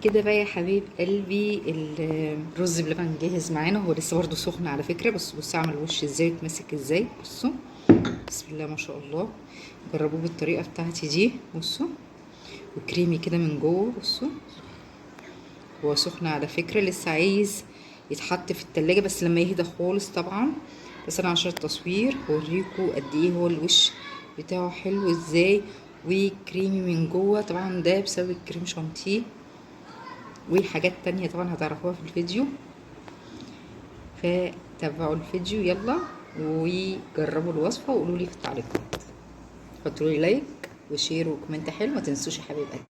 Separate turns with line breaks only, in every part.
كده بقى يا حبيب قلبي، الرز بلبن جاهز معانا. هو لسه برضه سخن على فكرة. بصوا عمل وش ازاي واتمسك ازاي. بصوا، بسم الله ما شاء الله. جربوه بالطريقة بتاعتي دي. بصوا، وكريمي كده من جوه. بصوا، هو سخن على فكرة، لسه عايز يتحط في التلاجة بس لما يهدى خالص طبعا. بس انا عشان التصوير هوريكوا قد ايه هو الوش بتاعه حلو ازاي وكريمي من جوه. طبعا ده بسبب الكريم شانتيه وحاجات تانية طبعا هتعرفوها في الفيديو. فتابعوا الفيديو يلا وجربوا الوصفة وقولوا لي في التعليقات. حطوا لي لايك وشير وكومنت حلو، ما تنسوش يا حبيب قلبي.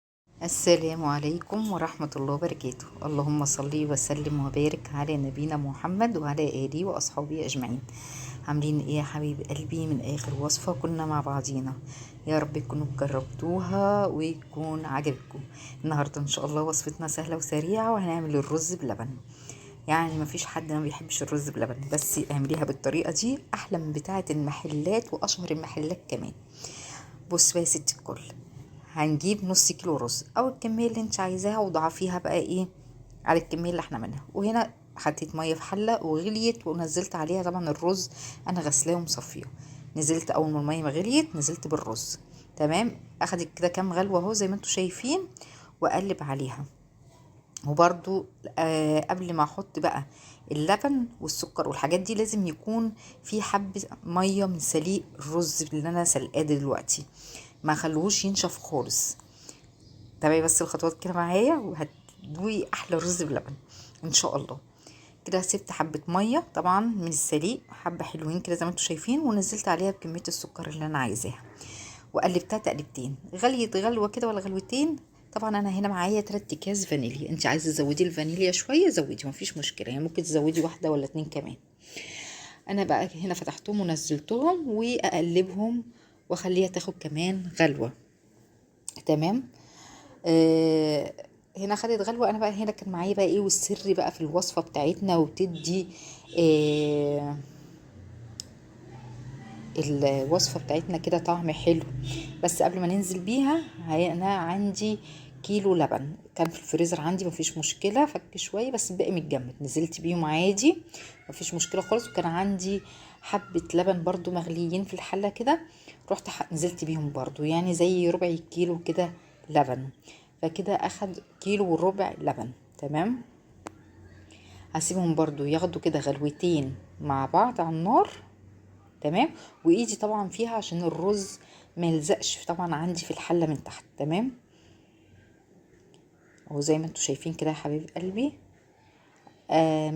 السلام عليكم ورحمة الله وبركاته. اللهم صل وسلم وبارك على نبينا محمد وعلى آله وأصحابه أجمعين. عاملين ايه يا حبيب قلبي؟ من آخر وصفة كنا مع بعضينا، يا رب تكونوا جربتوها ويكون عجبكم. النهاردة ان شاء الله وصفتنا سهلة وسريعة، وهنعمل الرز بلبن. يعني مفيش حد ما بيحبش الرز بلبن، بس اعمليها بالطريقة دي احلى من بتاعة المحلات واشهر المحلات كمان. بص بقى يا ست الكل، هنجيب نص كيلو رز او الكميه اللي انت عايزاها، وضعفيها بقى ايه على الكميه اللي احنا منها. وهنا حطيت ميه في حله وغليت ونزلت عليها طبعا الرز. انا غسلاه ومصفيه. نزلت اول ما الميه ما غليت نزلت بالرز. تمام، اخدت كده كام غلوه اهو زي ما انتم شايفين، واقلب عليها. وبرضو قبل ما احط بقى اللبن والسكر والحاجات دي لازم يكون في حبة مية من سليق الرز اللي انا سلقاه دلوقتي، ما خلوهوش ينشف خالص. تابعي بس الخطوات كده معايا وهتدوقي احلى رز بلبن ان شاء الله. كده سبت حبة مية طبعا من السليق، حبة حلوين كده زي ما انتم شايفين، ونزلت عليها بكمية السكر اللي انا عايزاها، وقلبتها تقلبتين. غليت غلوه كده ولا غلوتين. طبعا انا هنا معايا 3 اكياس فانيليا، انت عايزه تزودي الفانيليا شويه زودي، مفيش مشكله، يعني ممكن تزودي واحده ولا 2 كمان. انا بقى هنا فتحتهم ونزلتهم واقلبهم واخليها تاخد كمان غلوه. تمام. آه هنا خدت غلوه. انا بقى هنا كان معايا بقى ايه، والسر بقى في الوصفه بتاعتنا وتدي آه الوصفة بتاعتنا كده طعم حلو. بس قبل ما ننزل بيها، انا عندي كيلو لبن كان في الفريزر عندي، مفيش مشكلة، فك شوية بس الباقي متجمد، نزلت بيهم عادي مفيش مشكلة خالص. وكان عندي حبة لبن برضو مغليين في الحلة كده، رحت نزلت بيهم برضو، يعني زي ربع كيلو كده لبن. فكده اخد كيلو وربع لبن. تمام، هسيبهم برضو ياخدوا كده غلوتين مع بعض على النار. تمام، وايدي طبعا فيها عشان الرز ما يلزقش طبعا عندي في الحله من تحت. تمام، اهو زي ما انتم شايفين كده يا حبيب قلبي.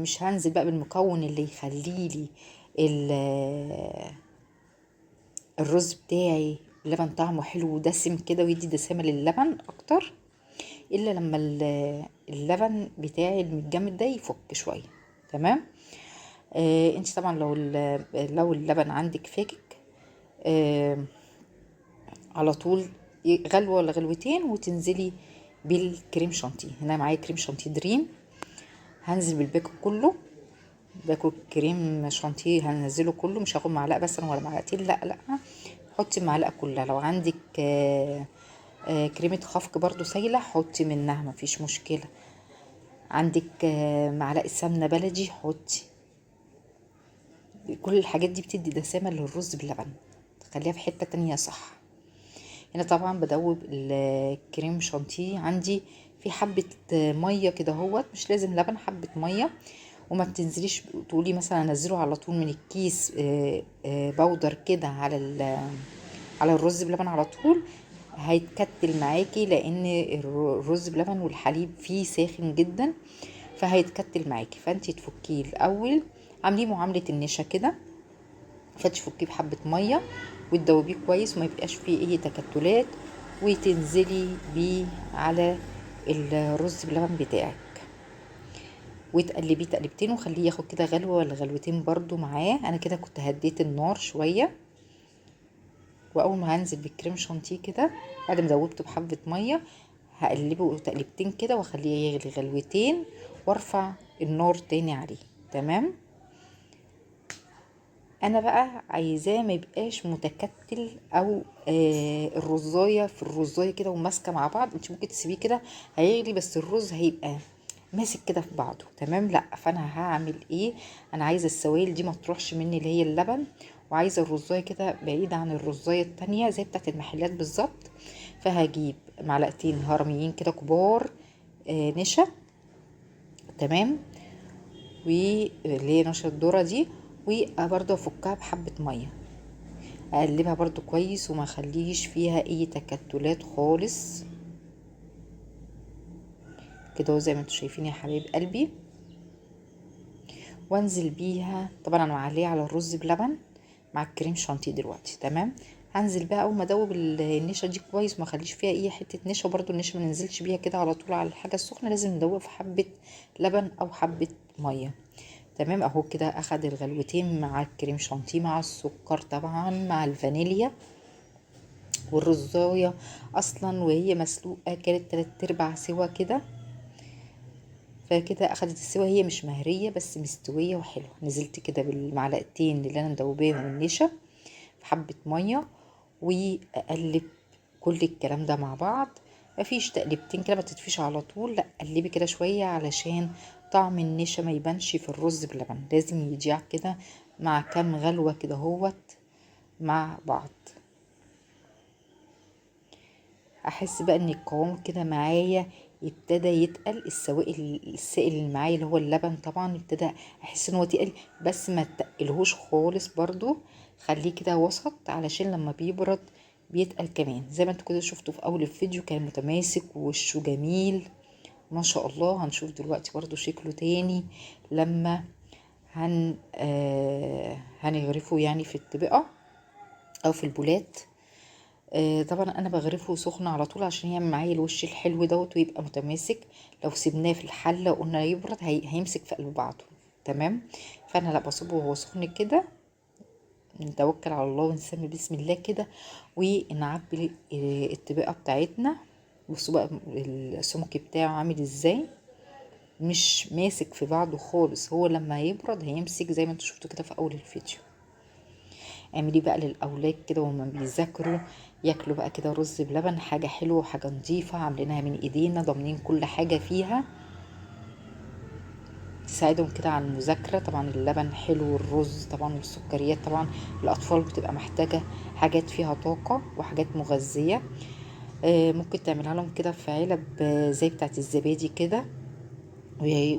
مش هنزل بقى بالمكون اللي يخلي لي الرز بتاعي اللبن طعمه حلو ودسم كده ويدي دسامه للبن اكتر، الا لما اللبن بتاعي المتجمد ده يفك شويه. تمام. انت طبعا لو اللبن عندك فاكك، على طول غلوه ولا غلوتين وتنزلي بالكريم شانتيه. هنا معايا كريم شانتيه دريم، هنزل بالباكو كله. باكو كريم شانتيه هنزله كله، مش هاخد معلقه بس ولا معلقتين، لا لا، حطي المعلقه كلها. لو عندك كريمه خفق برضو سايله حطي منها مفيش مشكله. عندك معلقه سمنه بلدي حطي. كل الحاجات دي بتدي دسامه للرز باللبن، تخليها في حته تانية صح. هنا طبعا بدوب الكريم شانتيه عندي في حبة مية كده اهوت، مش لازم لبن، حبة مية. وما بتنزليش تقولي مثلا انزله على طول من الكيس بودر كده على الرز بلبن على طول، هيتكتل معاكي، لان الرز بلبن والحليب فيه ساخن جدا فهيتكتل معاكي. فانتي تفكيه الاول، عامليه معاملة النشا كده، فتفكيه بحبة مية وتدوبيه كويس وما يبقاش فيه اي تكتلات، وتنزلي بيه على الرز بلبن بتاعك وتقلبيه تقلبتين وخليه ياخد كده غلوة ولا غلوتين برضو معاه. انا كده كنت هديت النار شوية، واول ما هنزل بالكريم شانتيه كده بعد ما دوبته بحبة مية هقلبه تقلبتين كده واخليه يغلي غلوتين وارفع النار تاني عليه. تمام، انا بقى عايزاه ما يبقاش متكتل، او الرزايه في الرزايه كده وماسكه مع بعض. انت ممكن تسيبيه كده هيغلي، بس الرز هيبقى ماسك كده في بعضه تمام. لا، فانا هعمل ايه؟ انا عايزه السوائل دي ما تروحش مني، اللي هي اللبن، وعايزه الرزايه كده بعيده عن الرزايه التانية زي بتاعت المحلات بالظبط. فهجيب معلقتين هرميين كده كبار نشا، تمام، واللي هي نشا الذره دي، وبرضه افكها بحبه ميه، اقلبها برضو كويس وما اخليش فيها اي تكتلات خالص كده، زي ما انتوا شايفين يا حبايب قلبي. وانزل بيها طبعا انا معليه على الرز بلبن مع الكريم شانتيه دلوقتي، تمام. هنزل بقى اول ما ادوب النشا دي كويس، ما اخليش فيها اي حته نشا، برضو النشا ما ننزلش بيها كده على طول على الحاجه السخنه، لازم ندوب في حبه لبن او حبه ميه، تمام. اهو كده اخد الغلوتين مع الكريم شانتيه مع السكر طبعا مع الفانيليا، والرزايه اصلا وهي مسلوقه كانت 3/4 سوا كده، فكده اخدت السوا، هي مش مهريه بس مستويه وحلوه. نزلت كده بالمعلقتين اللي انا مدوباهم النشا في حبه ميه، واقلب كل الكلام ده مع بعض. مفيش تقليبتين كده، ما تطفيش على طول، لا قلبي كده شويه علشان طعم النشا ما يبانش في الرز بلبن، لازم يضيع كده مع كام غلوه كده هوت مع بعض. احس بقى ان القوام كده معايا ابتدى يتقل، السائل اللي معايا اللي هو اللبن طبعا ابتدى احس ان هو تقل، بس ما تقلهوش خالص برضو، خليه كده وسط علشان لما بيبرد بيتقل كمان. زي ما انتوا كده شفتوا في اول الفيديو كان متماسك ووشه جميل ما شاء الله. هنشوف دلوقتي برضو شكله تاني لما هنغرفه يعني في الطبقة او في البولات. طبعا انا بغرفه سخن على طول عشان يعمل معايا الوش الحلو دوت ويبقى متماسك. لو سيبناه في الحله وقلنا يبرد هيمسك في قلب بعضه، تمام. فانا لا، بصبه وهو سخن كده، نتوكل على الله ونسمي بسم الله كده ونعبي الطبقه بتاعتنا. بصوا بقى السمك بتاعه عامل ازاي، مش ماسك في بعضه خالص، هو لما يبرد هيمسك زي ما انتوا شفتوا كده في اول الفيديو. اعمليه بقى للاولاد كده وهم بيذاكروا ياكلوا بقى كده رز بلبن، حاجه حلوه وحاجه نظيفه عاملينها من ايدينا، ضامنين كل حاجه فيها تساعدهم كده على المذاكره. طبعا اللبن حلو والرز طبعا والسكريات، طبعا الاطفال بتبقى محتاجه حاجات فيها طاقه وحاجات مغذيه. ممكن تعملها لهم كده في علب زي بتاعه الزبادي كده،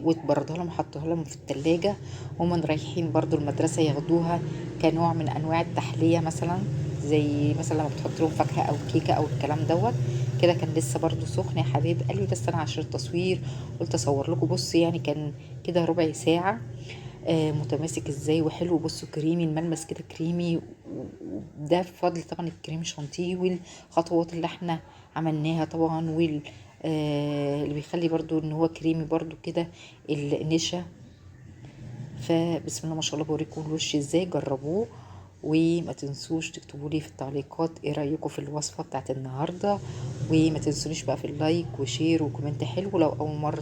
وتبردها لهم وحطها لهم في التلاجة، ومن رايحين برضو المدرسة ياخدوها كنوع من انواع التحلية، مثلا زي مثلا لما بتحط لهم فاكهة او كيكة او الكلام دوت كده. كان لسه برضو سخن يا حبيب قلبي، بس انا عشان التصوير قلت اصور لكم. بصوا يعني كان كده ربع ساعة متماسك ازاي وحلو. بصوا كريمي، الملمس كده كريمي، وده بفضل طبعا الكريم شانتيه والخطوات اللي احنا عملناها طبعا، اللي بيخلي برضو ان هو كريمي برضو كده النشا. فبسم الله ما شاء الله، بوريكم الوش ازاي، جربوه وما تنسوش تكتبوا لي في التعليقات ايه رايكم في الوصفه بتاعت النهارده، وما تنسونيش بقى في اللايك وشير وكومنت حلو. لو اول مره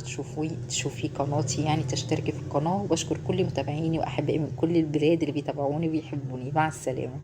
تشوفي قناتي يعني تشتركي في القناه، وبشكر كل متابعيني واحبائي من كل البلاد اللي بيتابعوني وبيحبوني. مع السلامه.